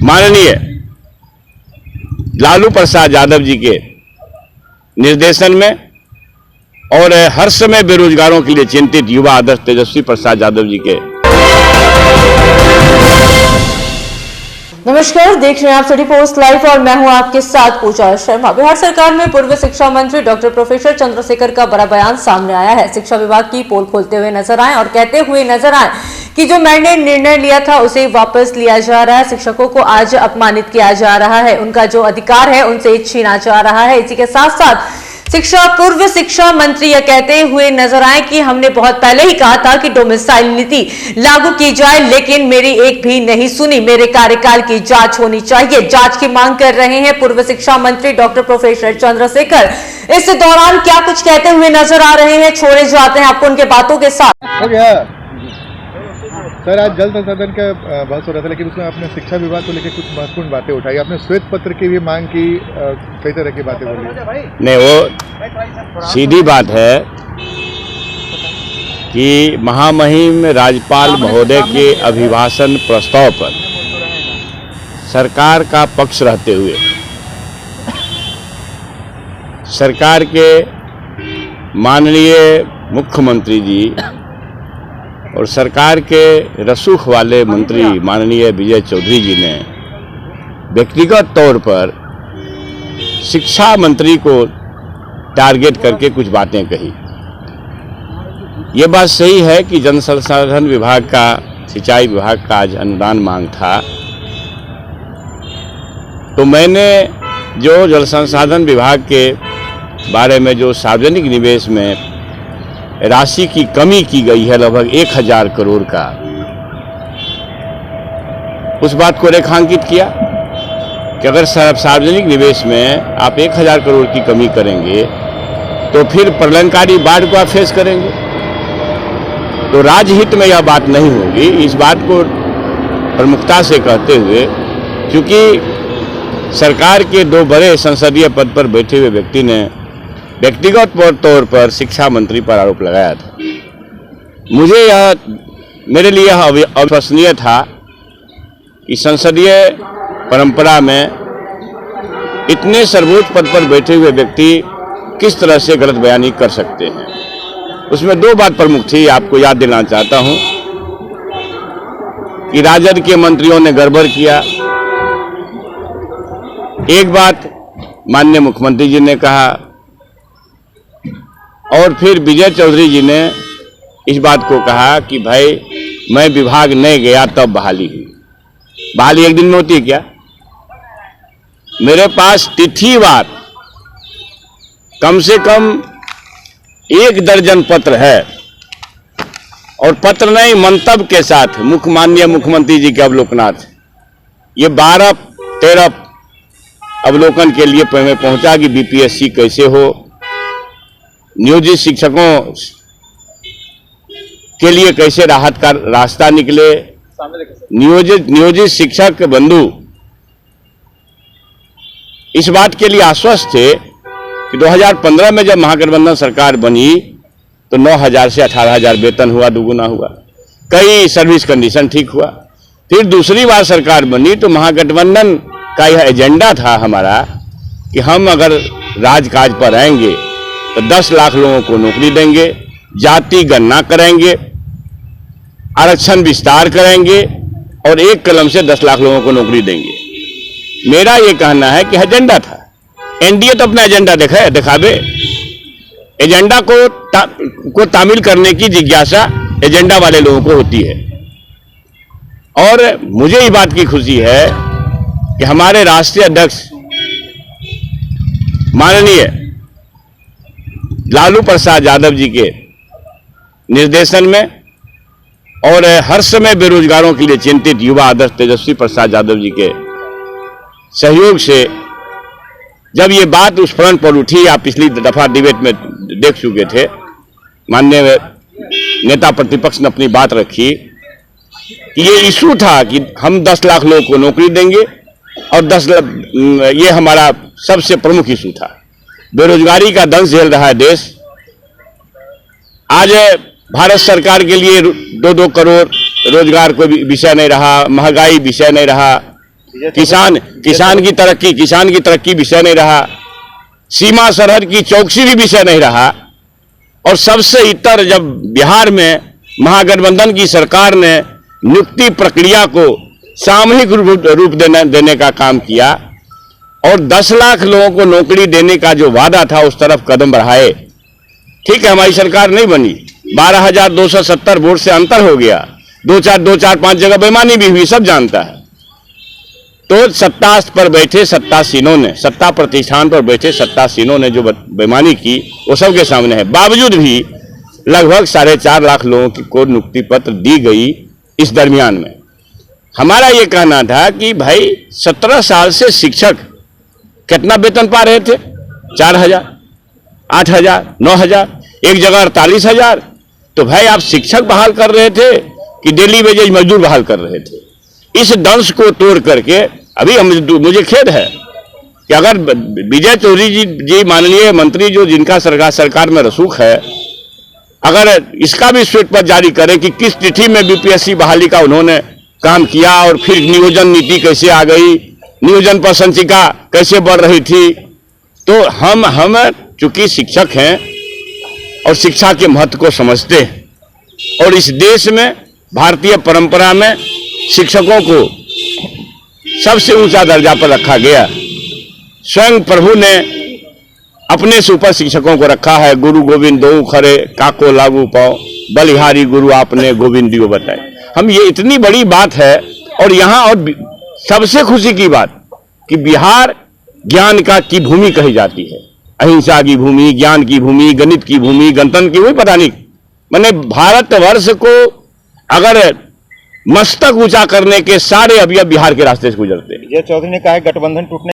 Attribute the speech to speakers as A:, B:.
A: माननीय लालू प्रसाद यादव जी के निर्देशन में और हर समय बेरोजगारों के लिए चिंतित युवा आदर्श तेजस्वी प्रसाद यादव जी के।
B: नमस्कार, देख रहे हैं आप सिटी पोस्ट लाइव और मैं हूं आपके साथ पूजा शर्मा। बिहार सरकार में पूर्व शिक्षा मंत्री डॉक्टर प्रोफेसर चंद्रशेखर का बड़ा बयान सामने आया है। शिक्षा विभाग की पोल खोलते हुए नजर आए और कहते हुए नजर आए कि जो मैंने निर्णय लिया था उसे वापस लिया जा रहा है। शिक्षकों को आज अपमानित किया जा रहा है, उनका जो अधिकार है उनसे छीना जा रहा है। इसी के साथ साथ पूर्व शिक्षा मंत्री यह कहते हुए नजर आए कि हमने बहुत पहले ही कहा था कि डोमिसाइल नीति लागू की जाए, लेकिन मेरी एक भी नहीं सुनी। मेरे कार्यकाल की जांच होनी चाहिए। जांच की मांग कर रहे हैं पूर्व शिक्षा मंत्री डॉक्टर प्रोफेसर चंद्रशेखर। इस दौरान क्या कुछ कहते हुए नजर आ रहे हैं, छोड़े जाते हैं आपको उनके बातों के साथ।
C: सर, आज जल संसाधन का बहस हो रहा था, लेकिन उसमें आपने शिक्षा विभाग को लेकर कुछ महत्वपूर्ण बातें उठाई। आपने श्वेत पत्र की भी मांग की, कई तरह की बातें बोली।
A: नहीं, वो सीधी बात है कि महामहिम राज्यपाल महोदय के अभिभाषण प्रस्ताव पर सरकार का पक्ष रहते हुए सरकार के माननीय मुख्यमंत्री जी और सरकार के रसूख वाले मंत्री माननीय विजय चौधरी जी ने व्यक्तिगत तौर पर शिक्षा मंत्री को टारगेट करके कुछ बातें कही। ये बात सही है कि जल संसाधन विभाग का, सिंचाई विभाग का आज अनुदान मांग था, तो मैंने जो जल संसाधन विभाग के बारे में जो सार्वजनिक निवेश में राशि की कमी की गई है लगभग 1000 करोड़ का, उस बात को रेखांकित किया कि अगर सार्वजनिक निवेश में आप 1000 करोड़ की कमी करेंगे तो फिर प्रलयंकारी बाढ़ को आप फेस करेंगे, तो राजहित में यह बात नहीं होगी। इस बात को प्रमुखता से कहते हुए, क्योंकि सरकार के दो बड़े संसदीय पद पर बैठे हुए व्यक्ति ने व्यक्तिगत तौर पर शिक्षा मंत्री पर आरोप लगाया था, मेरे लिए यह अविश्वसनीय था कि संसदीय परंपरा में इतने सर्वोच्च पद पर बैठे हुए व्यक्ति किस तरह से गलत बयानी कर सकते हैं। उसमें दो बात प्रमुख थी, आपको याद दिलाना चाहता हूं कि राजद के मंत्रियों ने गड़बड़ किया। एक बात माननीय मुख्यमंत्री जी ने कहा और फिर विजय चौधरी जी ने इस बात को कहा कि भाई मैं विभाग नहीं गया तब बहाली हुई। बहाली एक दिन में होती है क्या? मेरे पास तिथिवार कम से कम 1 दर्जन पत्र है, और पत्र नहीं, मंतव्य के साथ माननीय मुख्यमंत्री जी के अवलोकनाथ। ये 12-13 अवलोकन के लिए मैं पहुंचा कि बीपीएससी कैसे हो, नियोजित शिक्षकों के लिए कैसे राहत का रास्ता निकले, नियोजित शिक्षक बंधु इस बात के लिए आश्वस्त थे कि 2015 में जब महागठबंधन सरकार बनी तो 9000 से 18000 वेतन हुआ, दुगुना हुआ, कई सर्विस कंडीशन ठीक हुआ। फिर दूसरी बार सरकार बनी तो महागठबंधन का यह एजेंडा था हमारा कि हम अगर राजकाज पर आएंगे तो 10 लाख लोगों को नौकरी देंगे, जाति गणना करेंगे, आरक्षण विस्तार करेंगे और एक कलम से 10 लाख लोगों को नौकरी देंगे। मेरा ये कहना है कि एजेंडा था। एनडीए तो अपना एजेंडा दिखावे, एजेंडा को तामील करने की जिज्ञासा एजेंडा वाले लोगों को होती है। और मुझे इस बात की खुशी है कि हमारे राष्ट्रीय अध्यक्ष माननीय लालू प्रसाद यादव जी के निर्देशन में और हर समय बेरोजगारों के लिए चिंतित युवा आदर्श तेजस्वी प्रसाद यादव जी के सहयोग से जब ये बात उस फ्रंट पर उठी, आप पिछली दफा डिबेट में देख चुके थे, माननीय नेता प्रतिपक्ष ने अपनी बात रखी कि ये इशू था कि हम 10 लाख लोगों को नौकरी देंगे और 10 लाख, ये हमारा सबसे प्रमुख इशू था। बेरोजगारी का दंश झेल रहा है देश। आज भारत सरकार के लिए 2-2 करोड़ रोजगार कोई विषय नहीं रहा, महंगाई विषय नहीं रहा, किसान की तरक्की विषय नहीं रहा, सीमा सरहद की चौकसी भी विषय नहीं रहा। और सबसे इतर जब बिहार में महागठबंधन की सरकार ने नियुक्ति प्रक्रिया को सामूहिक रूप देने का काम किया और 10 लाख लोगों को नौकरी देने का जो वादा था उस तरफ कदम बढ़ाए। ठीक है, हमारी सरकार नहीं बनी, 12,270 वोट से अंतर हो गया, 2-4-5 जगह बेईमानी भी हुई, सब जानता है। तो सत्ता पर बैठे सत्तासीनों ने, सत्ता प्रतिष्ठान पर बैठे सत्तासीनों ने जो बेईमानी की वो सबके सामने है। बावजूद भी लगभग 4.5 लाख लोगों को नियुक्ति पत्र दी गई। इस दरमियान में हमारा ये कहना था कि भाई 17 साल से शिक्षक कितना वेतन पा रहे थे? 4,000, 8,000, 9,000, एक जगह 48,000। तो भाई आप शिक्षक बहाल कर रहे थे कि डेली वेजेज मजदूर बहाल कर रहे थे? इस दंश को तोड़ करके अभी मुझे खेद है कि अगर विजय चौधरी जी माननीय मंत्री जो जिनका सरकार में रसूख है, अगर इसका भी श्वेत पत्र जारी करें कि किस तिथि में बीपीएससी बहाली का उन्होंने काम किया और फिर नियोजन नीति कैसे आ गई, नियोजन पर संचिका कैसे बढ़ रही थी। तो हम चूंकि शिक्षक हैं और शिक्षा के महत्व को समझते हैं और इस देश में भारतीय परंपरा में शिक्षकों को सबसे ऊंचा दर्जा पर रखा गया। स्वयं प्रभु ने अपने से ऊपर शिक्षकों को रखा है। गुरु गोविंद दो खरे काको लागू पाओ, बलिहारी गुरु आपने गोविंदियो बताए। हम ये इतनी बड़ी बात है। और यहाँ और सबसे खुशी की बात कि बिहार ज्ञान की भूमि कही जाती है, अहिंसा की भूमि, ज्ञान की भूमि, गणित की भूमि, गणतंत्र की भूमि, पता नहीं, मैंने भारतवर्ष को अगर मस्तक ऊंचा करने के सारे अभी बिहार के रास्ते से गुजरते हैं।
D: विजय चौधरी ने कहा है गठबंधन टूटने